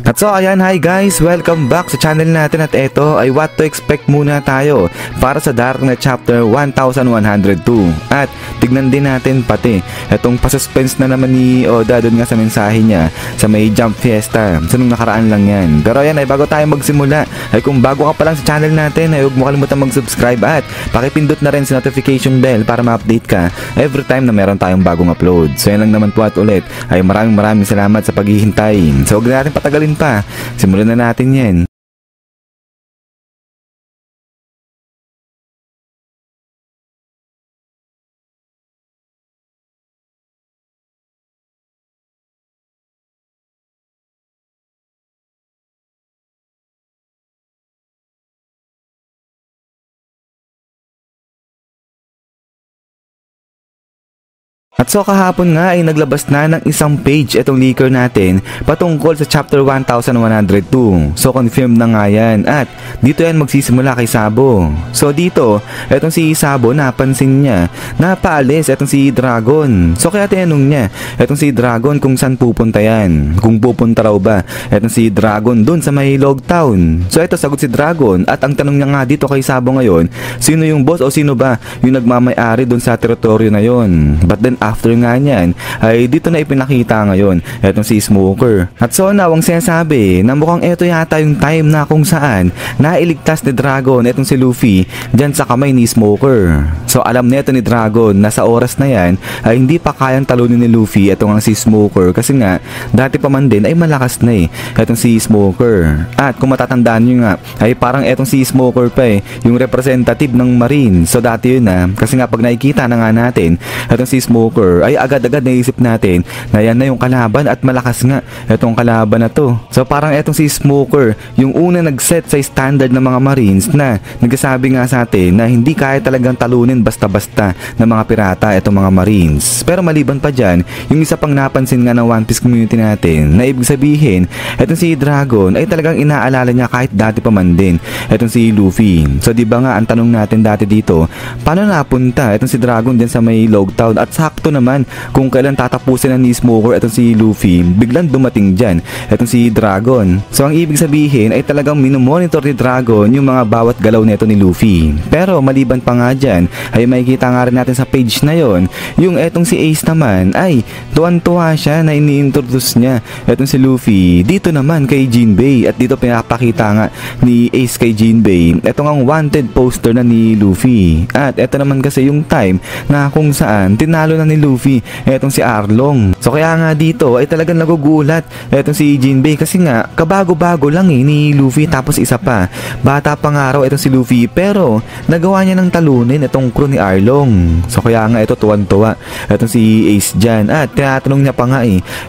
At so ayan, hi guys, welcome back sa channel natin at ito ay what to expect muna tayo para sa darating na chapter 1102. At tignan din natin pati itong pasuspense na naman ni Oda doon nga sa mensahe niya sa may Jump Fiesta. So nung nakaraan lang yan. Pero ayan, ay bago tayo magsimula, ay kung bago ka pa lang sa channel natin ay huwag mo kalimutan mag-subscribe at pakipindot na rin sa notification bell para ma-update ka every time na meron tayong bagong upload. So yan lang naman po at ulit ay maraming salamat sa paghihintay. So huwag na natin patagalin pa. Simulan na natin yan. At so kahapon nga ay naglabas na ng isang page itong leaker natin patungkol sa chapter 1102. So confirmed na nga yan at dito yan magsisimula kay Sabo. So dito, etong si Sabo napansin niya na paalis etong si Dragon. So kaya tinanong niya etong si Dragon kung saan pupunta yan. Kung pupunta raw ba etong si Dragon dun sa may Log Town. So ito sagot si Dragon at ang tanong niya nga dito kay Sabo ngayon, sino yung boss o sino ba yung nagmamay-ari dun sa teritoryo na yon. But then after nga niyan ay dito na ipinakita ngayon etong si Smoker. At so now ang sinasabi na mukhang eto yata yung time na kung saan nailigtas ni Dragon etong si Luffy dyan sa kamay ni Smoker. So alam neto ni Dragon na sa oras na yan ay hindi pa kayang talunin ni Luffy etong ang si Smoker kasi nga dati pa man din ay malakas na etong si Smoker. At kung matatandaan nyo nga ay parang etong si Smoker pa yung representative ng Marine. So dati yun kasi nga pag nakikita na nga natin etong si Smoker ay agad-agad naisip natin na yan na yung kalaban at malakas nga etong kalaban na to. So parang etong si Smoker yung una nag-set sa standard ng mga Marines na nagsasabi nga sa atin na hindi kaya talagang talunin basta-basta ng mga pirata etong mga Marines. Pero maliban pa dyan, yung isa pang napansin nga ng One Piece community natin na ibig sabihin etong si Dragon ay talagang inaalala niya kahit dati pa man din etong si Luffy. So diba nga ang tanong natin dati dito, paano napunta etong si Dragon dyan sa may Log Town at sakto naman kung kailan tatapusin na ni Smoker etong si Luffy, biglang dumating dyan etong si Dragon. So ang ibig sabihin ay talagang minomonitor ni Dragon yung mga bawat galaw neto ni Luffy. Pero maliban pa nga dyan ay makikita nga rin natin sa page na yon yung etong si Ace naman ay tuwan-tuwa siya na ini-introduce niya etong si Luffy dito naman kay Jinbei. At dito pinapakita nga ni Ace kay Jinbei etong ang wanted poster na ni Luffy. At eto naman kasi yung time na kung saan tinalo na ni Luffy etong si Arlong. So kaya nga dito ay talagang nagugulat etong si Jinbei kasi nga kabago-bago lang ni Luffy, tapos isa pa bata pa nga raw etong si Luffy pero nagawa niya ng talunin etong crew ni Arlong. So kaya nga ito tuwan-tuwa etong si Ace dyan at tinatanong niya pa nga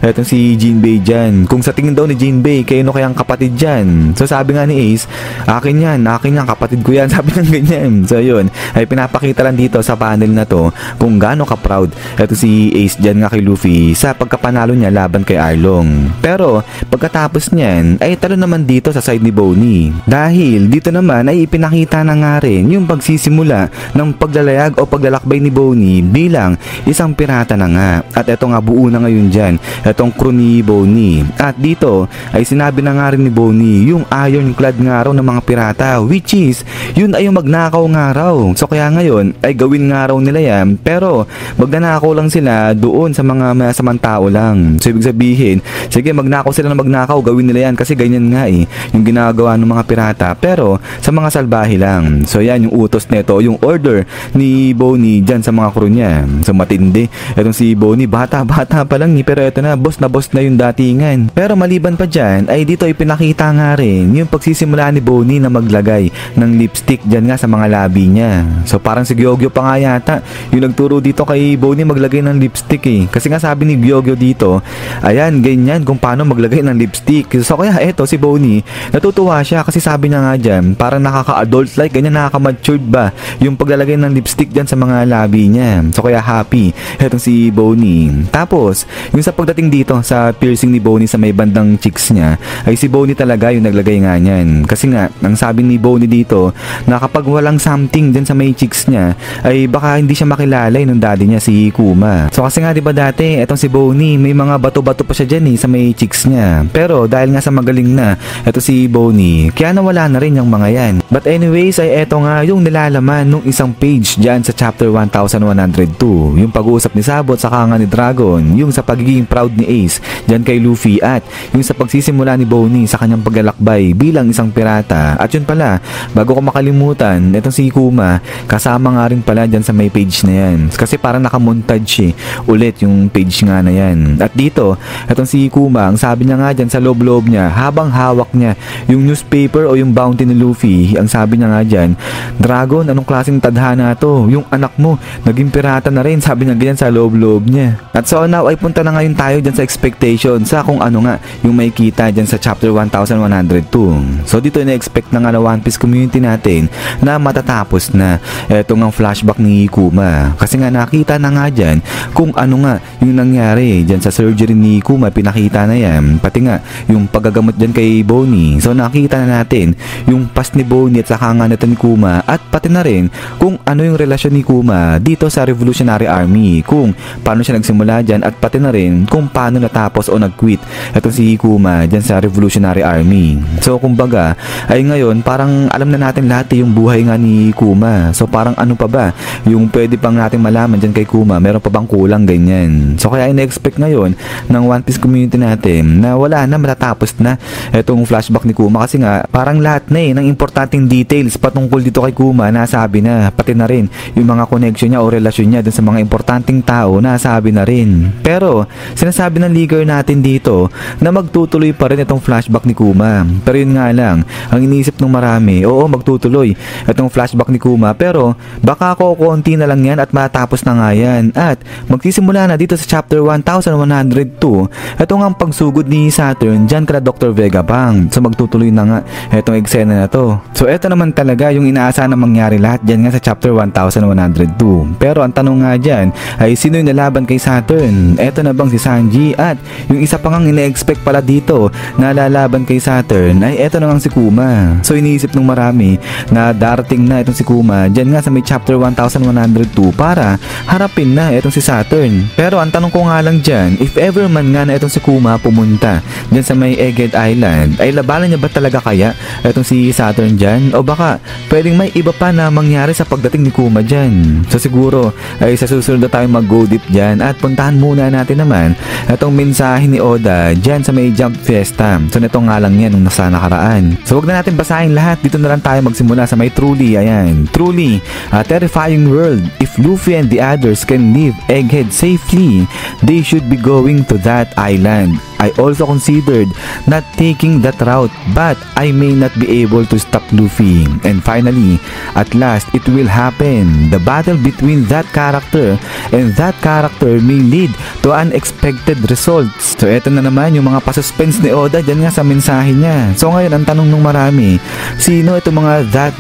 etong si Jinbei dyan kung sa tingin daw ni Jinbei kayo no kayang kapatid dyan. So sabi nga ni Ace, akin yan kapatid ko yan, sabi ng ganyan. So yun ay pinapakita lang dito sa panel na to kung gaano ka-proud eto si Ace dyan nga kay Luffy sa pagkapanalo niya laban kay Arlong. Pero pagkatapos niyan ay talo naman dito sa side ni Bonnie. Dahil dito naman ay ipinakita na nga rin yung pagsisimula ng paglalayag o paglalakbay ni Bonnie bilang isang pirata na nga. At eto nga buo na ngayon dyan etong crew ni Bonnie. At dito ay sinabi na nga rin ni Bonnie yung ironclad nga raw ng mga pirata, which is yun ay yung magnakaw nga raw. So kaya ngayon ay gawin nga raw nila yan pero magnanakaw lang sila doon sa mga masamang tao lang. So ibig sabihin, sige magnakaw sila na magnakaw, gawin nila yan kasi ganyan nga yung ginagawa ng mga pirata pero sa mga salbahe lang. So yan yung utos nito, yung order ni Bonnie dyan sa mga crew niya. So matindi etong si Bonnie, bata pa lang pero eto na boss na yung datingan. Pero maliban pa dyan ay dito ipinakita nga rin yung pagsisimula ni Bonnie na maglagay ng lipstick dyan nga sa mga labi niya. So parang si Gyogyo pa nga yata yung nagturo dito kay Bonnie maglagay ng lipstick kasi nga sabi ni Gyogyo dito, ayan ganyan kung paano maglagay ng lipstick. So kaya eto si Bonnie natutuwa siya kasi sabi niya nga dyan parang nakaka-adult like ganyan, nakaka-matured ba yung paglalagay ng lipstick dyan sa mga labi niya. So kaya happy etong si Bonnie. Tapos yung sa pagdating dito sa piercing ni Bonnie sa may bandang cheeks niya ay si Bonnie talaga yung naglagay nga niyan kasi nga ang sabi ni Bonnie dito na kapag walang something dyan sa may cheeks niya ay baka hindi siya makilala nung daddy niya si Kuma. So kasi nga diba dati, etong si Bonnie, may mga bato-bato pa siya dyan sa may cheeks niya. Pero dahil nga sa magaling na eto si Bonnie, kaya nawala na rin yung mga yan. But anyways, ay eto nga yung nilalaman nung isang page dyan sa chapter 1102. Yung pag-uusap ni Sabo at saka nga ni Dragon, yung sa pagiging proud ni Ace dyan kay Luffy, at yung sa pagsisimula ni Bonnie sa kanyang paglalakbay bilang isang pirata. At yun pala, bago ko makalimutan, etong si Kuma, kasama nga rin pala dyan sa may page na yan. Kasi parang nakamontage ulit yung page nga na yan. At dito, etong si Kuma, ang sabi niya nga dyan sa loob-loob niya, habang hawak niya yung newspaper o yung bounty ni Luffy, ang sabi niya nga dyan, Dragon, anong klaseng tadhana to? Yung anak mo, naging pirata na rin, sabi niya ganyan sa loob-loob niya. At so now, ay punta na ngayon tayo dyan sa expectation sa kung ano nga yung may kita dyan sa chapter 1102. So dito na-expect na nga na One Piece community natin na matatapos na etong ang flashback ni Kuma. Kasi nga nakita na nga dyan kung ano nga yung nangyari dyan sa surgery ni Kuma, pinakita na yan. Pati nga yung paggagamot dyan kay Bonnie. So nakita na natin yung past ni Bonnie at saka nga nito ni Kuma, at pati na rin kung ano yung relasyon ni Kuma dito sa Revolutionary Army, kung paano siya nagsimula dyan, at pati na rin kung paano natapos o nag-quit etong si Kuma dyan sa Revolutionary Army. So kumbaga ay ngayon parang alam na natin lahat yung buhay nga ni Kuma. So parang ano pa ba yung pwede pang natin malaman dyan kay Kuma, meron pa bang kulang, ganyan. So kaya ina-expect ngayon ng One Piece community natin na wala na, matatapos na etong flashback ni Kuma, kasi nga parang lahat na ng importanteng details patungkol dito kay Kuma nasabi na, pati na rin yung mga connection niya o relasyon niya dun sa mga importanteng tao nasabi na rin. Pero sinasabi ng leaker natin dito na magtutuloy pa rin itong flashback ni Kuma. Pero yun nga lang, ang iniisip ng marami, oo, magtutuloy itong flashback ni Kuma, pero baka konti na lang yan at matapos na nga yan. At magsisimula na dito sa chapter 1102 itong ang pagsugod ni Saturn dyan kala Dr. Vegapunk. So magtutuloy na nga itong eksena na to. So eto naman talaga yung inaasahan na mangyari lahat dyan nga sa chapter 1102. Pero ang tanong nga dyan ay sino yung nalaban kay Saturn? Eto na bang si Sanji? At yung isa pa ngang ine-expect pala dito na lalaban kay Saturn ay eto na nga si Kuma. So iniisip ng marami na darating na itong si Kuma dyan nga sa may chapter 1102 para harapin na itong si Saturn. Pero ang tanong ko nga lang dyan, if ever man nga na itong si Kuma pumunta dyan sa may Egghead Island, ay labanan niya ba talaga kaya itong si Saturn dyan? O baka pwedeng may iba pa na mangyari sa pagdating ni Kuma dyan? So siguro ay sa susunod na tayo mag-go deep dyan, at puntahan muna natin naman itong mensahe ni Oda dyan sa may Jump Fiesta. So nito nga lang yan nung nasa nakaraan. So wag na natin basahin lahat, dito na lang tayo magsimula sa may truly. Ayan, truly a terrifying world. If Luffy and the others can leave Egghead safely, they should be going to that island. I also considered not taking that route, but I may not be able to stop Luffy. And finally, at last, it will happen. The battle between that character and that character may lead to unexpected results. So eto na naman yung mga pasuspense ni Oda dyan nga sa mensahe niya. So ngayon, ang tanong ng marami, sino itong mga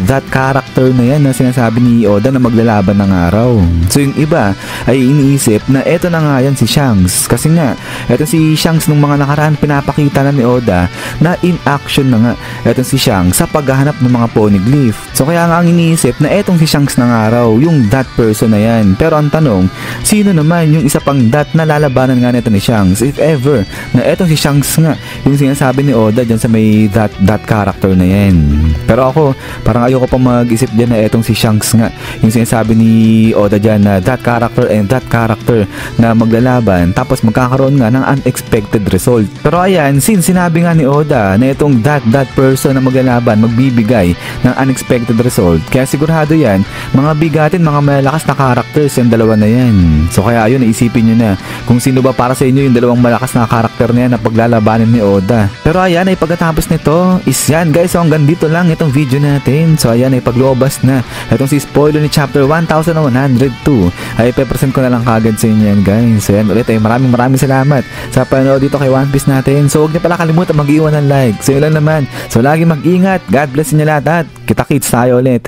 that character na yan na sinasabi ni Oda na maglalaban ng araw? So yung iba ay iniisip na eto na nga yan si Shanks. Kasi nga, eto si Shanks nung mga nakaraan pinapakita na ni Oda na in action na nga etong si Shanks sa paghahanap ng mga poneglyph. So kaya nga ang iniisip na etong si Shanks ng araw, yung that person na yan. Pero ang tanong, sino naman yung isa pang that na lalabanan nga nito ni Shanks if ever na etong si Shanks nga yung sinasabi ni Oda dyan sa may that character na yan? Pero ako, parang ayoko pa mag-isip dyan na etong si Shanks nga yung sinasabi ni Oda dyan na that character and that character na maglalaban, tapos magkakaroon nga ng unexpected result. Pero ayan, since sinabi nga ni Oda na itong that person na maglalaban magbibigay ng unexpected result, kaya sigurado yan, mga bigatin, mga malakas na characters yung dalawa na yan. So kaya ayun, naisipin nyo na kung sino ba para sa inyo yung dalawang malakas na character na yan na paglalabanin ni Oda. Pero ayan, ay pagkatapos nito is yan guys, so hanggang dito lang itong video natin. So ayan, ay paglobas na itong si spoiler ni chapter 1102 ay pe-present ko na lang kagad sa inyo yan guys. So yan ulit, ay maraming salamat sa panood dito kay One Piece natin. So huwag niyo pala kalimutan mag-iwan ng like. So yun lang naman. So lagi mag-ingat. God bless inyo lahat at kita-kits tayo ulit.